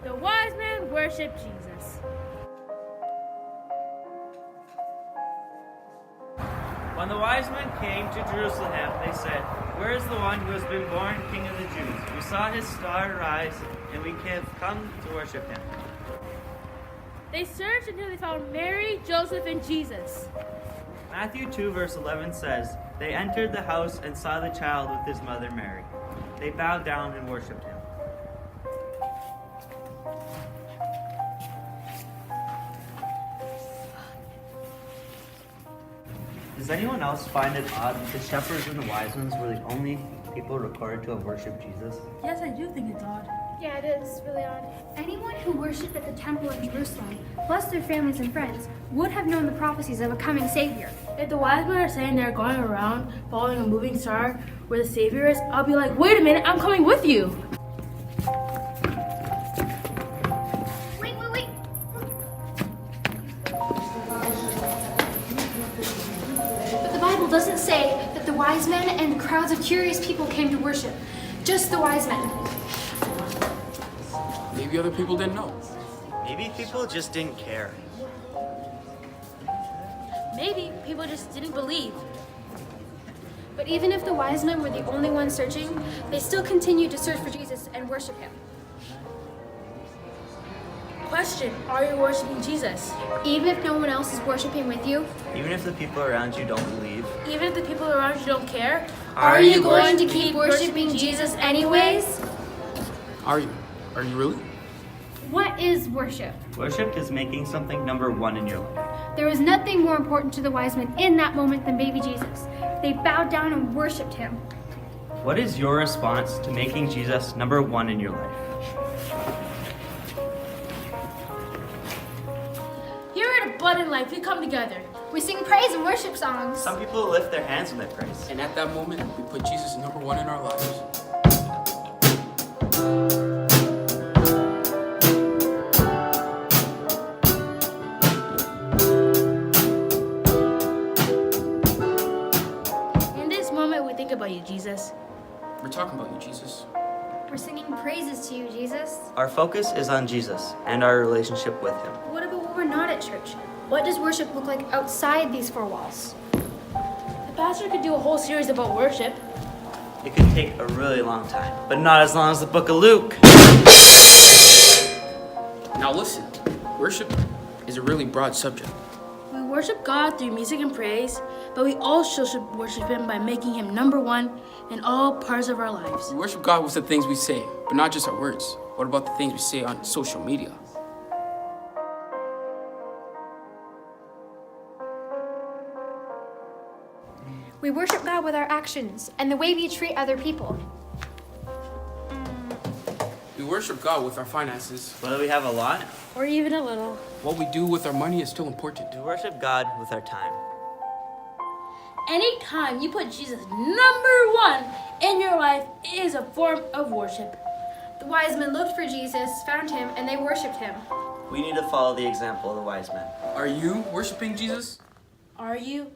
The wise men worshiped Jesus. When the wise men came to Jerusalem, they said, "Where is the one who has been born King of the Jews? We saw his star rise, and we have come to worship him." They searched until they found Mary, Joseph, and Jesus. Matthew 2 verse 11 says, "They entered the house and saw the child with his mother Mary. They bowed down and worshipped him." Does anyone else find it odd that the shepherds and the wise ones were the only people recorded to have worshipped Jesus? Yes, I do think it's odd. Yeah, it is really odd. Anyone who worshipped at the temple in Jerusalem, plus their families and friends, would have known the prophecies of a coming Savior. If the wise men are saying they're going around following a moving star where the Savior is, I'll be like, wait a minute, I'm coming with you. Wait. But the Bible doesn't say that the wise men and crowds of curious people came to worship. Just the wise men. Maybe other people didn't know. Maybe people just didn't care. Maybe people just didn't believe. But even if the wise men were the only ones searching, they still continued to search for Jesus and worship him. Question, are you worshiping Jesus? Even if no one else is worshiping with you, Even if the people around you don't believe, Even if the people around you don't care? are you going to keep worshiping Jesus anyways? Are you? Are you really? What is worship? worship is making something number one in your life. There was nothing more important to the wise men in that moment than baby Jesus. They bowed down and worshiped him. What is your response to making Jesus number one in your life? Here at Abundant Life, we come together. We sing praise and worship songs. Some people lift their hands when they praise. And at that moment, we put Jesus number one in our lives. In this moment, we think about you, Jesus. We're talking about you, Jesus. We're singing praises to you, Jesus. Our focus is on Jesus and our relationship with him. What about when we're not at church? What does worship look like outside these four walls? The pastor could do a whole series about worship. It could take a really long time, but not as long as the book of Luke. Now listen, worship is a really broad subject. We worship God through music and praise, but we also should worship him by making him number one in all parts of our lives. We worship God with the things we say, but not just our words. What about the things we say on social media? We worship God with our actions and the way we treat other people. We worship God with our finances. Whether we have a lot, Or even a little. What we do with our money is still important. we worship God with our time. Anytime you put Jesus number one in your life is a form of worship. The wise men looked for Jesus, found him, and they worshiped him. We need to follow the example of the wise men. Are you worshiping Jesus? Are you?